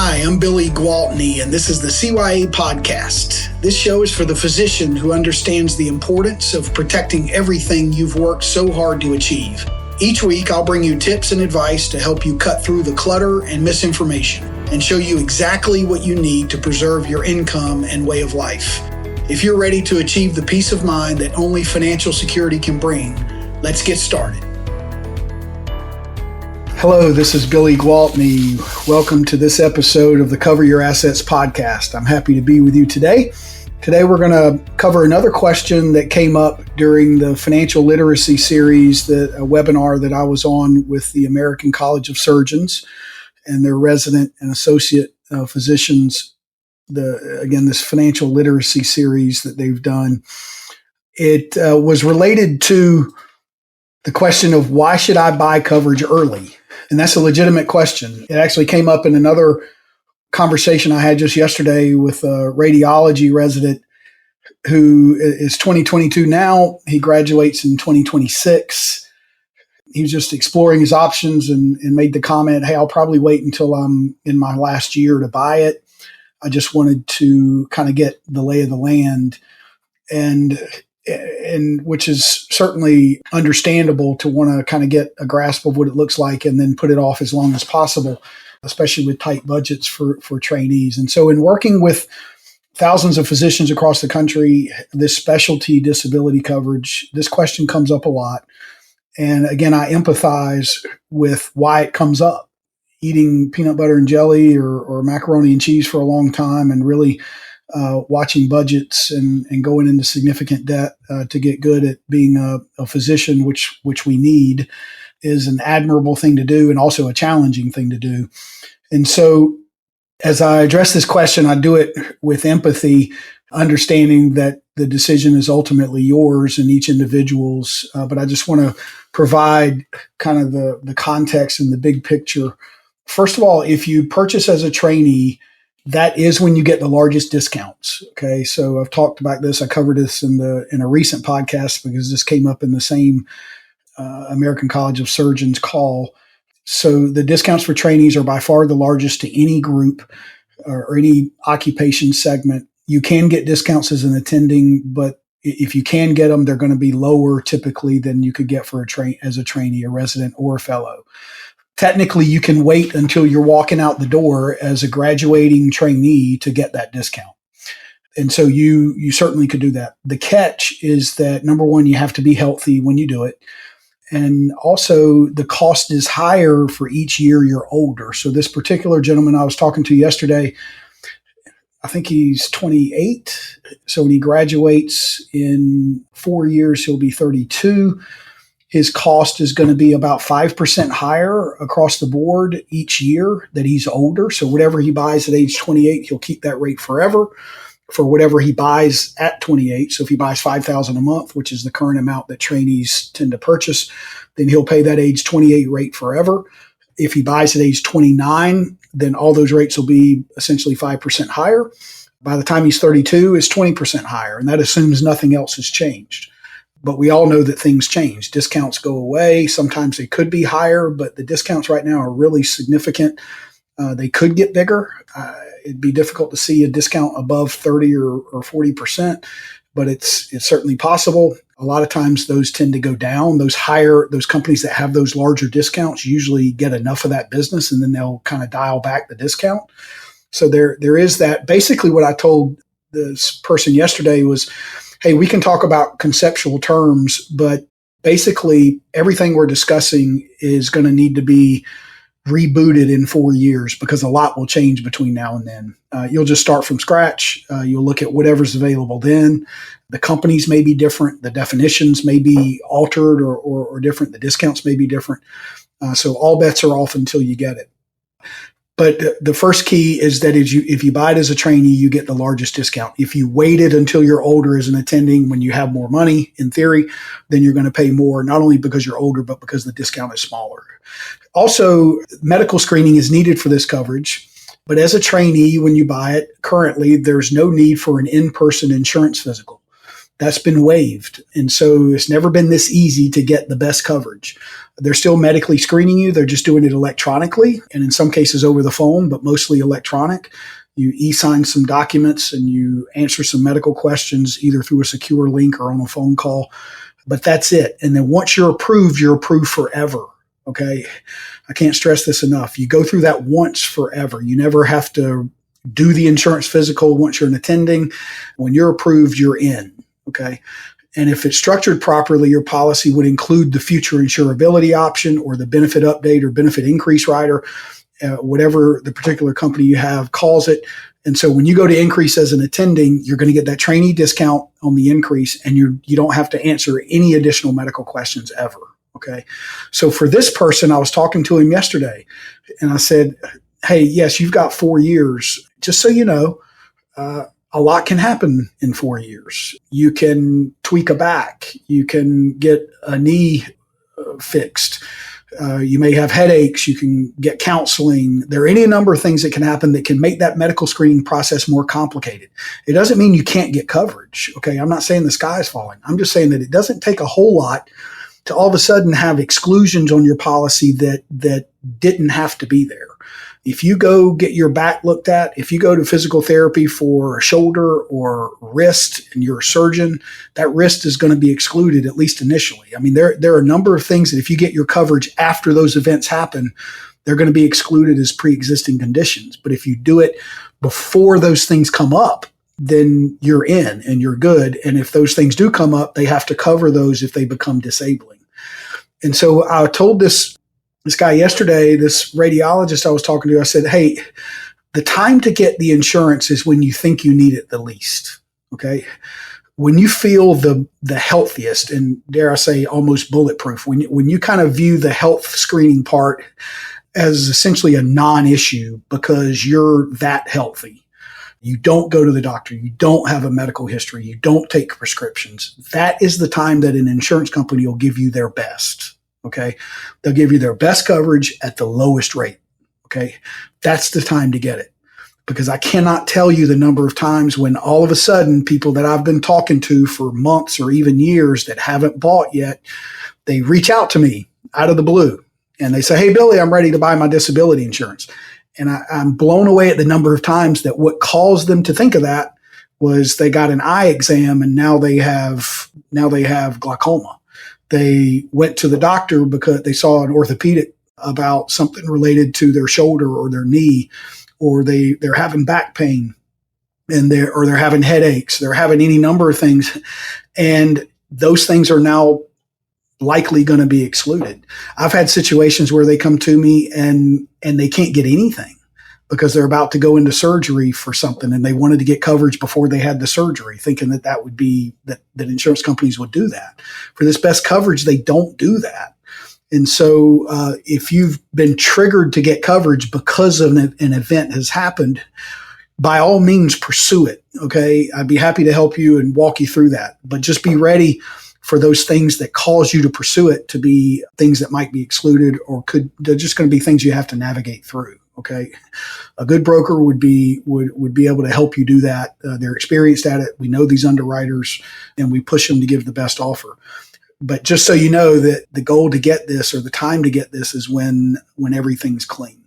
Hi, I'm Billy Gwaltney, and this is the CYA Podcast. This show is for the physician who understands the importance of protecting everything you've worked so hard to achieve. Each week, I'll bring you tips and advice to help you cut through the clutter and misinformation and show you exactly what you need to preserve your income and way of life. If you're ready to achieve the peace of mind that only financial security can bring, let's get started. Hello, this is Billy Gwaltney. Welcome to this episode of the Cover Your Assets podcast. I'm happy to be with you today. Today we're going to cover another question that came up during the financial literacy series, a webinar that I was on with the American College of Surgeons and their resident and associate physicians. This financial literacy series that they've done. It was related to the question of why should I buy coverage early? And that's a legitimate question. It actually came up in another conversation I had just yesterday with a radiology resident who is 2022 now. He graduates in 2026. He was just exploring his options and made the comment, hey, I'll probably wait until I'm in my last year to buy it. I just wanted to kind of get the lay of the land, and which is certainly understandable to want to kind of get a grasp of what it looks like and then put it off as long as possible, especially with tight budgets for trainees. And so in working with thousands of physicians across the country, this specialty disability coverage, this question comes up a lot. And again, I empathize with why it comes up. Eating peanut butter and jelly or macaroni and cheese for a long time and really watching budgets and going into significant debt to get good at being a physician, which we need, is an admirable thing to do and also a challenging thing to do. And so as I address this question, I do it with empathy, understanding that the decision is ultimately yours and each individual's. But I just want to provide kind of the context and the big picture. First of all, if you purchase as a trainee, that is when you get the largest discounts. Okay. So I've talked about this. I covered this in a recent podcast because this came up in the same American College of Surgeons call. So the discounts for trainees are by far the largest to any group or any occupation segment. You can get discounts as an attending, but if you can get them, they're going to be lower typically than you could get for as a trainee, a resident, or a fellow. Technically, you can wait until you're walking out the door as a graduating trainee to get that discount. And so you certainly could do that. The catch is that, number one, you have to be healthy when you do it. And also the cost is higher for each year you're older. So this particular gentleman I was talking to yesterday, I think he's 28. So when he graduates in 4 years, he'll be 32. His cost is going to be about 5% higher across the board each year that he's older. So whatever he buys at age 28, he'll keep that rate forever for whatever he buys at 28. So if he buys $5,000 a month, which is the current amount that trainees tend to purchase, then he'll pay that age 28 rate forever. If he buys at age 29, then all those rates will be essentially 5% higher. By the time he's 32, it's 20% higher. And that assumes nothing else has changed. But we all know that things change. Discounts go away. Sometimes they could be higher, but the discounts right now are really significant. They could get bigger. It'd be difficult to see a discount above 30 or 40%, but it's certainly possible. A lot of times those tend to go down. Those companies that have those larger discounts usually get enough of that business, and then they'll kind of dial back the discount. So there is that. Basically, what I told this person yesterday was, hey, we can talk about conceptual terms, but basically everything we're discussing is going to need to be rebooted in 4 years because a lot will change between now and then. You'll just start from scratch. You'll look at whatever's available then. The companies may be different. The definitions may be altered or different. The discounts may be different. So all bets are off until you get it. But the first key is that if you buy it as a trainee, you get the largest discount. If you waited until you're older as an attending, when you have more money, in theory, then you're going to pay more, not only because you're older, but because the discount is smaller. Also, medical screening is needed for this coverage. But as a trainee, when you buy it, currently, there's no need for an in-person insurance physical. That's been waived. And so it's never been this easy to get the best coverage. They're still medically screening you. They're just doing it electronically and in some cases over the phone, but mostly electronic. You e-sign some documents and you answer some medical questions either through a secure link or on a phone call. But that's it. And then once you're approved forever. Okay. I can't stress this enough. You go through that once forever. You never have to do the insurance physical once you're an attending. When you're approved, you're in. Okay. And if it's structured properly, your policy would include the future insurability option or the benefit update or benefit increase rider, whatever the particular company you have calls it. And so when you go to increase as an attending, you're going to get that trainee discount on the increase and you don't have to answer any additional medical questions ever. Okay. So for this person, I was talking to him yesterday and I said, hey, yes, you've got 4 years. Just so you know, a lot can happen in 4 years. You can tweak a back. You can get a knee fixed. You may have headaches. You can get counseling. There are any number of things that can happen that can make that medical screening process more complicated. It doesn't mean you can't get coverage. Okay. I'm not saying the sky is falling. I'm just saying that it doesn't take a whole lot to all of a sudden have exclusions on your policy that didn't have to be there. If you go get your back looked at, if you go to physical therapy for a shoulder or wrist and you're a surgeon, that wrist is going to be excluded, at least initially. I mean, there are a number of things that if you get your coverage after those events happen, they're going to be excluded as pre-existing conditions. But if you do it before those things come up, then you're in and you're good. And if those things do come up, they have to cover those if they become disabling. And so I told this guy yesterday, this radiologist I was talking to, I said, hey, the time to get the insurance is when you think you need it the least. Okay. When you feel the healthiest and dare I say almost bulletproof, when you kind of view the health screening part as essentially a non-issue because you're that healthy. You don't go to the doctor. You don't have a medical history. You don't take prescriptions. That is the time that an insurance company will give you their best. Okay. They'll give you their best coverage at the lowest rate. Okay. That's the time to get it because I cannot tell you the number of times when all of a sudden people that I've been talking to for months or even years that haven't bought yet, they reach out to me out of the blue and they say, hey, Billy, I'm ready to buy my disability insurance. And I'm blown away at the number of times that what caused them to think of that was they got an eye exam and now they have glaucoma. They went to the doctor because they saw an orthopedic about something related to their shoulder or their knee, or they're having back pain and they're having headaches. They're having any number of things. And those things are now likely going to be excluded. I've had situations where they come to me and they can't get anything because they're about to go into surgery for something and they wanted to get coverage before they had the surgery, thinking that would be that insurance companies would do that. For this best coverage, they don't do that. And so if you've been triggered to get coverage because of an event has happened, by all means pursue it. Okay. I'd be happy to help you and walk you through that, but just be ready for those things that cause you to pursue it to be things that might be excluded or they're just going to be things you have to navigate through. Okay. A good broker would be able to help you do that. They're experienced at it. We know these underwriters and we push them to give the best offer. But just so you know that the goal to get this or the time to get this is when everything's clean.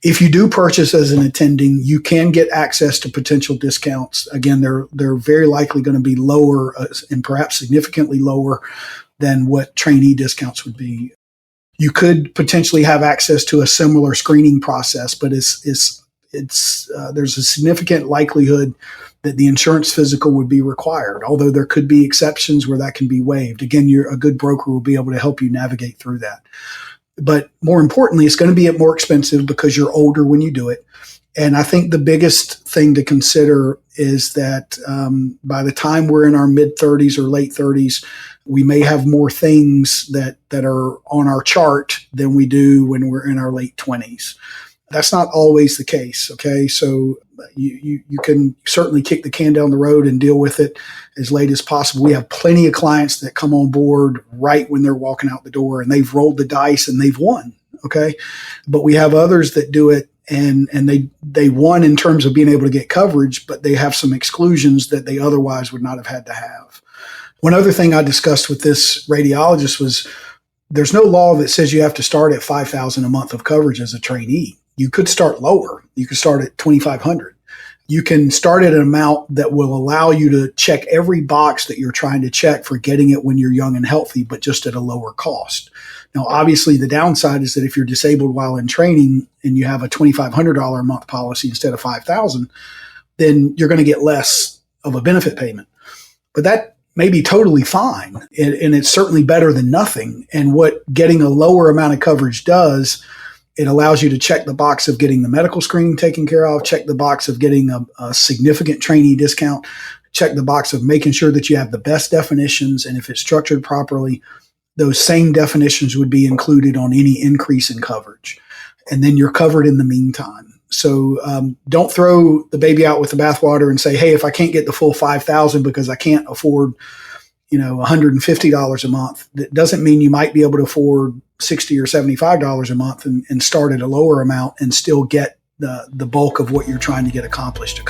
If you do purchase as an attending, you can get access to potential discounts. Again, they're very likely going to be lower and perhaps significantly lower than what trainee discounts would be. You could potentially have access to a similar screening process, but there's a significant likelihood that the insurance physical would be required, although there could be exceptions where that can be waived. Again, a good broker will be able to help you navigate through that. But more importantly, it's going to be more expensive because you're older when you do it. And I think the biggest thing to consider is that by the time we're in our mid-30s or late 30s, we may have more things that are on our chart than we do when we're in our late 20s. That's not always the case, okay? So you can certainly kick the can down the road and deal with it as late as possible. We have plenty of clients that come on board right when they're walking out the door and they've rolled the dice and they've won, okay? But we have others that do it and they won in terms of being able to get coverage, but they have some exclusions that they otherwise would not have had to have. One other thing I discussed with this radiologist was there's no law that says you have to start at $5,000 a month of coverage as a trainee. You could start lower. You could start at $2,500. You can start at an amount that will allow you to check every box that you're trying to check for getting it when you're young and healthy, but just at a lower cost. Now, obviously, the downside is that if you're disabled while in training and you have a $2,500 a month policy instead of $5,000, then you're going to get less of a benefit payment. But that may be totally fine, and it's certainly better than nothing. And what getting a lower amount of coverage does, it allows you to check the box of getting the medical screening taken care of, check the box of getting a significant trainee discount, check the box of making sure that you have the best definitions. And if it's structured properly, those same definitions would be included on any increase in coverage. And then you're covered in the meantime. So don't throw the baby out with the bathwater and say, hey, if I can't get the full $5,000 because I can't afford, $150 a month, that doesn't mean you might be able to afford $60 or $75 a month and start at a lower amount and still get the bulk of what you're trying to get accomplished.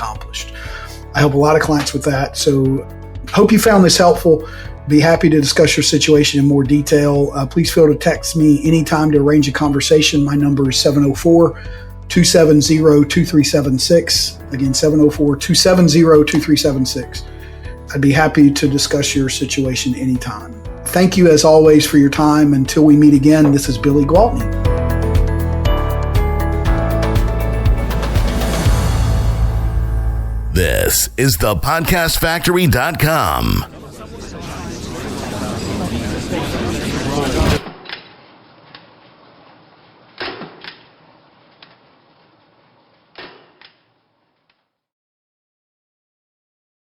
I help a lot of clients with that. So hope you found this helpful. Be happy to discuss your situation in more detail. Please feel to text me anytime to arrange a conversation. My number is 704-270-2376. Again, 704-270-2376. I'd be happy to discuss your situation anytime. Thank you, as always, for your time. Until we meet again, this is Billy Gwaltney. This is thepodcastfactory.com.